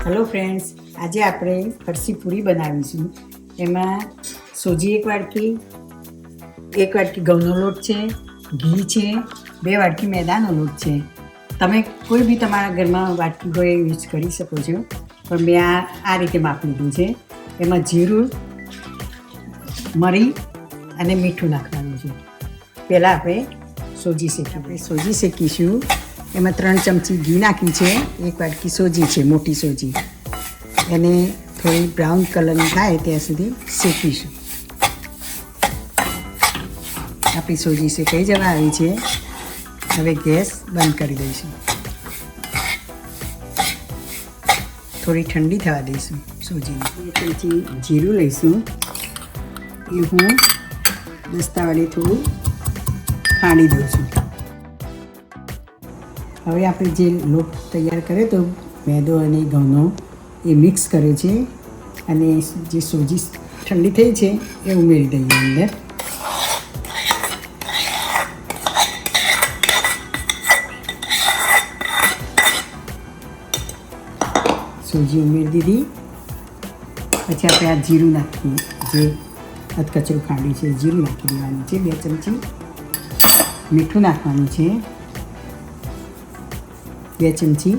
Hello friends, આજે આપણે ફરસી પૂરી બનાવીશું. એમાં સોજી એક વાટકી ઘઉંનો લોટ છે, ઘી છે, 2 વાટકી મેદાનો લોટ છે. તમે કોઈ બી તમારા ઘરમાં વાટકી હોય યુઝ કરી શકો છો, પણ મેં આ રીતે માપ લીધું છે. એમાં જીરું, મરી અને મીઠું નાખવાનું છે. પહેલાં આપણે સોજી શેકીશું. એમાં 3 ચમચી ઘી નાખ્યું છે, 1 વાટકી સોજી છે, મોટી સોજી. એને થોડી બ્રાઉન કલરની થાય ત્યાં સુધી શેકીશું. આપણી સોજી શેકાઈ જવા આવી છે. હવે ગેસ બંધ કરી દઈશું. થોડી ઠંડી થવા દઈશું સોજીને. 2 ચમચી જીરું લઈશું. એ હું દસ્તા વડે થોડું ખાંડી દઉં છું. હવે આપણે જે લોટ તૈયાર કર્યો તો મેદો અને ઘઉંનો, એ મિક્સ કર્યો છે અને જે સોજી ઠંડી થઈ છે એ ઉમેરી દઈએ અંદર. સોજી ઉમેરી દીધી. પછી આપણે આ જીરું નાખીએ, જે અધકચરું ખાંડ્યું છે જીરું નાખી દેવાનું છે. 2 ચમચી મીઠું નાખવાનું છે, 2 ચમચી.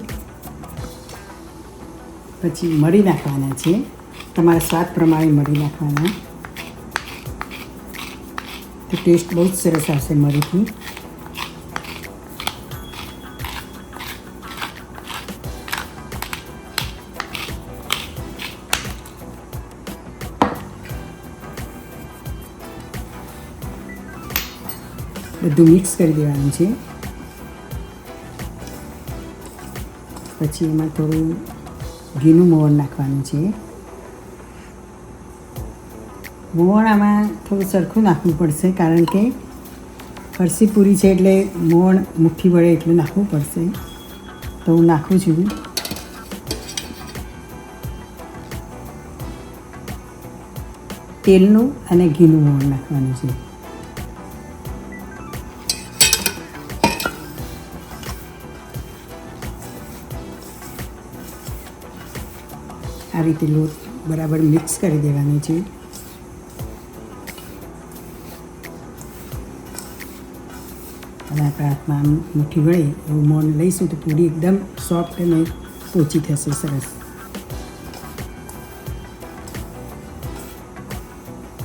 પછી મરી નાખવાના છે, તમારા સ્વાદ પ્રમાણે મરી નાખવાના. તો ટેસ્ટ બહુ જ સરસ આવશે મરીથી. બધું મિક્સ કરી દેવાનું છે. પછી એમાં થોડું ઘીનું મોવણ નાખવાનું છે. મોવણ આમાં થોડું સરખું નાખવું પડશે, કારણ કે ફરસી પૂરી છે એટલે મોવણ મુઠ્ઠી વડે એટલું નાખવું પડશે. તો હું નાખું છું. તેલનું અને ઘીનું મોવણ નાખવાનું છે. આ રીતે લોટ બરાબર મિક્સ કરી દેવાનો છે. અને આપણા હાથમાં મુઠ્ઠી વળે એવું મોણ લઈશું તો પૂરી એકદમ સોફ્ટ અને પોચી થશે, સરસ.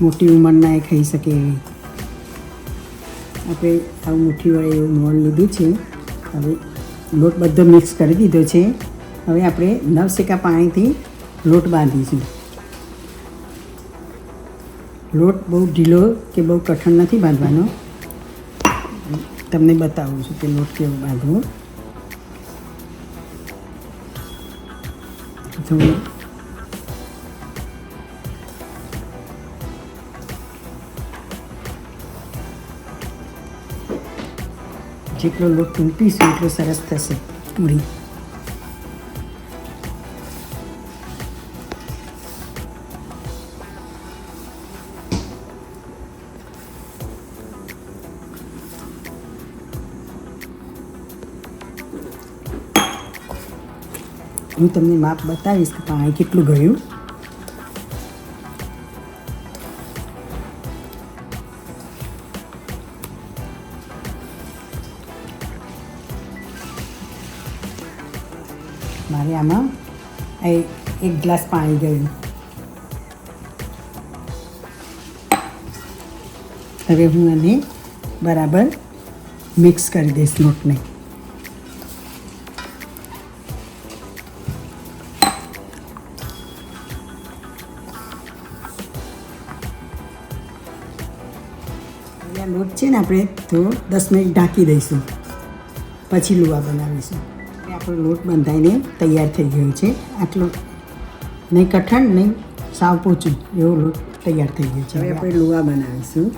મોટી ઉંમરના એ ખાઈ શકે એવી આપણે આવું મુઠ્ઠી વળે એવું મોણ લીધું છે. હવે લોટ બધો મિક્સ કરી દીધો છે. હવે આપણે નવશેકા પાણીથી લોટ બાંધીશું. લોટ બહુ ઢીલો કે બહુ કઠણ નથી બાંધવાનો. તમને બતાવું છું કે લોટ કેવો બાંધવો. થોડું જેટલો લોટ ટૂંપીશું એટલો સરસ થશે પૂરી. હું તમને માપ બતાવીશ કે પાણી કેટલું ગયું. મારે આમાં 1 ગ્લાસ પાણી ગયું. હવે હું આને બરાબર મિક્સ કરી દઈશ લોટને. લોટ છે ને આપણે તો 10 મિનિટ ઢાંકી દઈશું, પછી લુવા બનાવીશું. આપણો લોટ બંધાઈને તૈયાર થઈ ગયો છે. આટલો નહીં કઠણ નહીં સાવ પોચું, એવો લોટ તૈયાર થઈ ગયો છે. હવે આપણે લુવા બનાવીશું.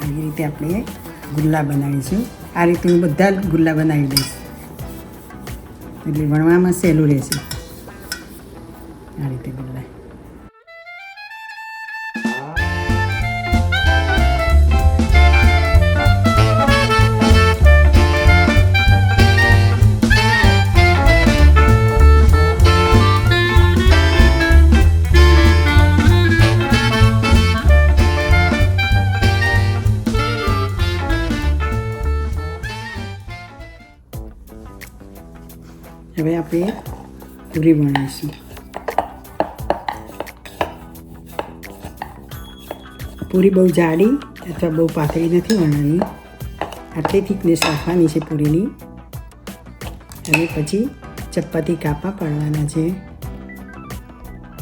આવી રીતે આપણે ગુલ્લા બનાવીશું. આ રીતે હું બધા જ ગુલ્લા બનાવી દઈશ એટલે વણવામાં સહેલું રહેશે. આ રીતે ગુલ્લા. હવે આપણે પૂરી બનાવીશું. પૂરી બહુ જાડી અથવા બહુ પાતળી નથી વણવાની, આટલી થિકનેસ રાખવાની છે પૂરીની. અને પછી ચપાતી કાપા પાડવાના છે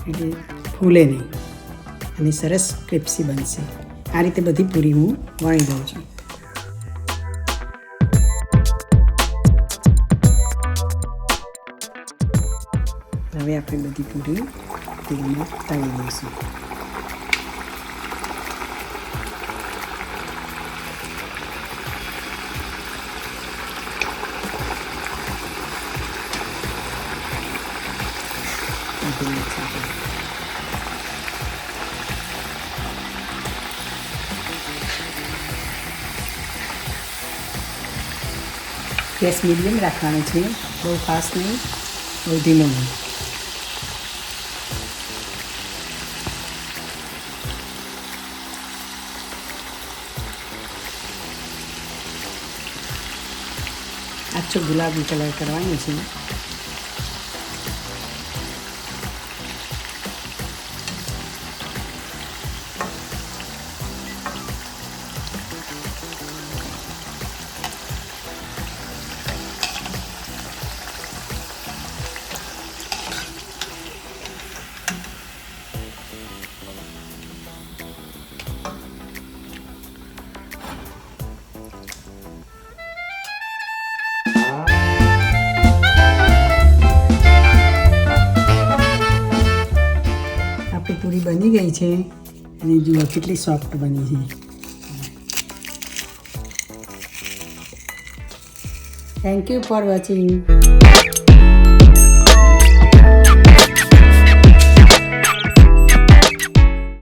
એટલે ફૂલે નહીં અને સરસ ક્રિસ્પી બનશે. આ રીતે બધી પૂરી હું વણી દઉં છું. હવે આપણે બધી પૂરી તેલમાં તળી દઈશું. ગેસ મીડિયમ રાખવાનો છે, બહુ ફાસ્ટ નહીં, બહુ ધીમો નહીં. આછો ગુલાબી કલર કરવાનો છે. પૂરી બની ગઈ છે અને જુઓ કેટલી સોફ્ટ બની છે. Thank you for watching.